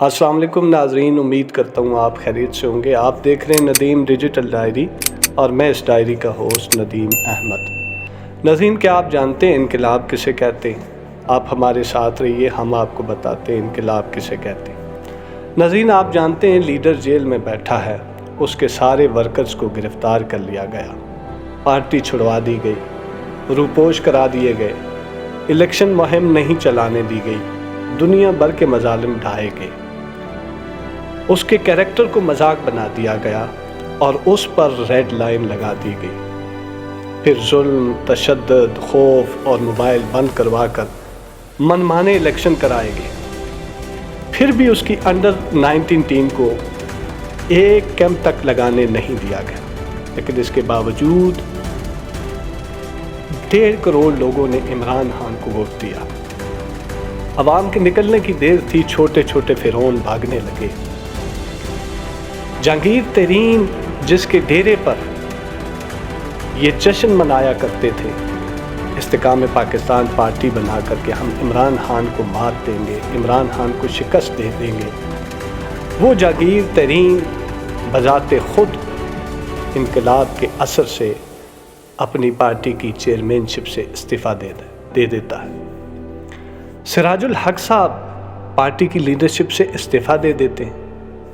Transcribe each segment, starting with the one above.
अस्सलाम वालेकुम नाज़रीन, उम्मीद करता हूँ आप खैरियत से होंगे। आप देख रहे हैं नदीम डिजिटल डायरी और मैं इस डायरी का होस्ट नदीम अहमद। नाज़रीन, क्या आप जानते हैं इनकलाब किसे कहते हैं? आप हमारे साथ रहिए, हम आपको बताते हैं इनकलाब किसे कहते हैं। नाज़रीन, आप जानते हैं लीडर जेल में बैठा है, उसके सारे वर्कर्स को गिरफ़्तार कर लिया गया, पार्टी छुड़वा दी गई, रूपोश करा दिए गए, इलेक्शन मुहिम नहीं चलाने दी गई, दुनिया भर के मजालिम ढाए गए, उसके कैरेक्टर को मजाक बना दिया गया और उस पर रेड लाइन लगा दी गई। फिर जुल्म, तशद्दुद, खौफ और मोबाइल बंद करवा कर मनमाने इलेक्शन कराए गए। फिर भी उसकी अंडर 19 टीम को एक कैंप तक लगाने नहीं दिया गया, लेकिन इसके बावजूद 1.5 करोड़ लोगों ने इमरान खान को वोट दिया। अवाम के निकलने की देर थी, छोटे छोटे फिरौन भागने लगे। जहांगीर तरीन जिसके डेरे पर ये जश्न मनाया करते थे, इस्तेकाम पाकिस्तान पार्टी बना करके हम इमरान खान को मात देंगे, इमरान खान को शिकस्त दे देंगे, वो जहांगीर तरीन बजाते खुद इनकलाब के असर से अपनी पार्टी की चेयरमैनशिप से इस्तीफ़ा दे देता है। सिराजुल हक साहब पार्टी की लीडरशिप से इस्तीफ़ा दे देते हैं।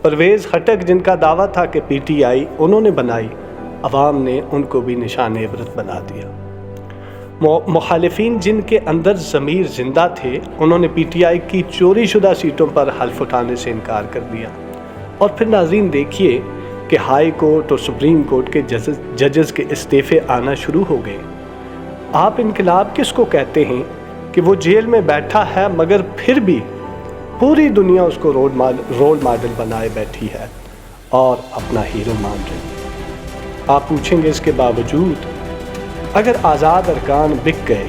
परवेज़ खटक जिनका दावा था कि PTI उन्होंने बनाई, अवाम ने उनको भी निशान इबरत बना दिया। मुखालिफिन जिनके अंदर ज़मीर ज़िंदा थे, उन्होंने PTI की चोरी शुदा सीटों पर हल्फ उठाने से इनकार कर दिया। और फिर नाज़रीन देखिए कि हाई कोर्ट और सुप्रीम कोर्ट के जजेस के इस्तीफ़े आना शुरू हो गए। आप इनकलाब किसको कहते हैं कि वो जेल में बैठा है मगर फिर भी पूरी दुनिया उसको रोल मॉडल बनाए बैठी है और अपना हीरो मान रही है। आप पूछेंगे इसके बावजूद अगर आज़ाद अरकान बिक गए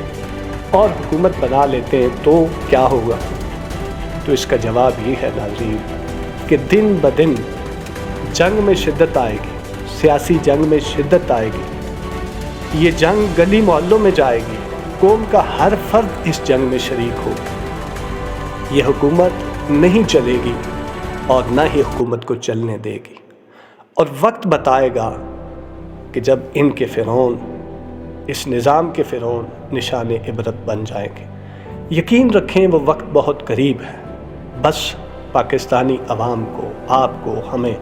और हुकूमत बना लेते हैं तो क्या होगा? तो इसका जवाब ये है नाज़रीन कि दिन ब दिन जंग में शिद्दत आएगी, सियासी जंग में शिद्दत आएगी। ये जंग गली मोहल्लों में जाएगी, कौम का हर फर्द इस जंग में शरीक होगा। ये हुकूमत नहीं चलेगी और ना ही हुकूमत को चलने देगी। और वक्त बताएगा कि जब इनके फिरौन, इस निज़ाम के फिरौन निशान इबरत बन जाएंगे। यकीन रखें वो वक्त बहुत करीब है। बस पाकिस्तानी अवाम को, आपको, हमें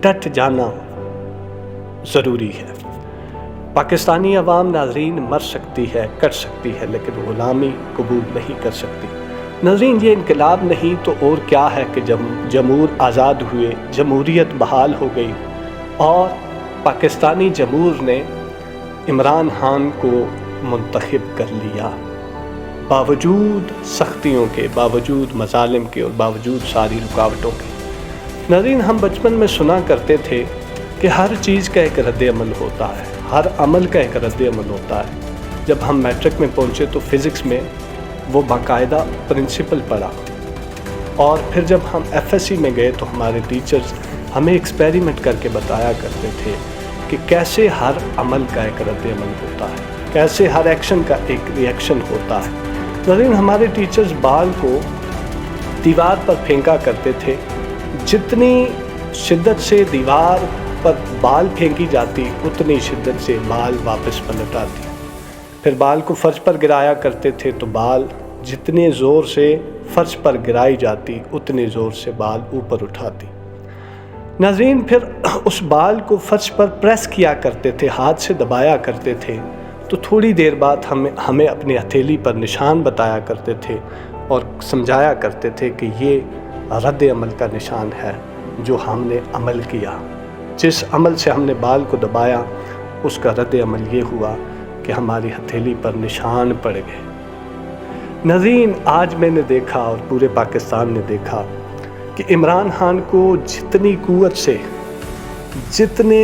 डट जाना ज़रूरी है। पाकिस्तानी अवाम नाज़रीन मर सकती है, कट सकती है, लेकिन ग़ुलामी कबूल नहीं कर सकती। नाज़रीन, ये इनकलाब नहीं तो और क्या है कि जमहूर आज़ाद हुए, जमहूरियत बहाल हो गई और पाकिस्तानी जमहूर ने इमरान खान को मुंतखब कर लिया। बावजूद सख्तियों के, बावजूद मज़ालिम के और बावजूद सारी रुकावटों के। नाज़रीन, हम बचपन में सुना करते थे कि हर चीज़ का एक रद्द-ए-अमल होता है, हर अमल का एक रद्द-ए-अमल होता है। जब हम मैट्रिक में पहुँचे तो फ़िज़िक्स में वो बाकायदा प्रिंसिपल पढ़ा और फिर जब हम FSC में गए तो हमारे टीचर्स हमें एक्सपेरिमेंट करके बताया करते थे कि कैसे हर अमल का एक रद्द-ए-अमल होता है, कैसे हर एक्शन का एक रिएक्शन होता है। नाज़रीन, हमारे टीचर्स बाल को दीवार पर फेंका करते थे, जितनी शिद्दत से दीवार पर बाल फेंकी जाती उतनी शिद्दत से बाल वापस पलट आती। फिर बाल को फर्श पर गिराया करते थे तो बाल जितने ज़ोर से फर्श पर गिराई जाती उतने ज़ोर से बाल ऊपर उठाती। नाज़रीन, फिर उस बाल को फर्श पर प्रेस किया करते थे, हाथ से दबाया करते थे, तो थोड़ी देर बाद हमें अपनी हथेली पर निशान बताया करते थे और समझाया करते थे कि ये रद्द-ए-अमल का निशान है जो हमने अमल किया। जिस अमल से हमने बाल को दबाया उसका रद्द-ए-अमल ये हुआ कि हमारी हथेली पर निशान पड़ गए। नाज़रीन, आज मैंने देखा और पूरे पाकिस्तान ने देखा कि इमरान खान को जितनी कुव्वत से, जितने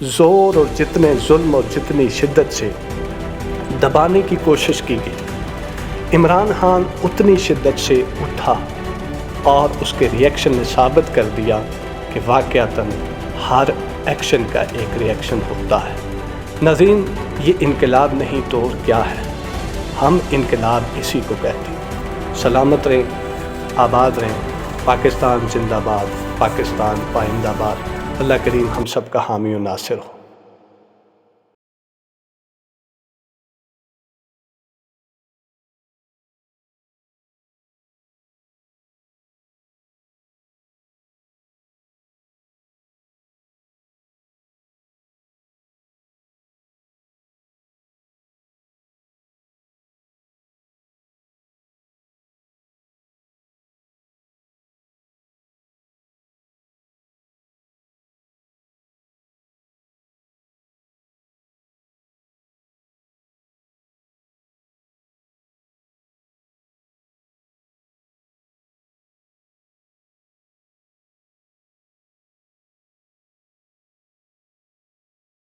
ज़ोर और जितने जुल्म और जितनी शिद्दत से दबाने की कोशिश की गई, इमरान खान उतनी शिद्दत से उठा और उसके रिएक्शन ने साबित कर दिया कि वाक़यातन हर एक्शन का एक रिएक्शन होता है। नाज़रीन, ये इनकलाब नहीं तो और क्या है? हम इनकलाब इसी को कहते हैं। सलामत रहें, आबाद रहें। پاکستان زندہ باد، پاکستان پائندہ باد۔ اللہ کریم ہم سب کا حامی و ناصر ہو۔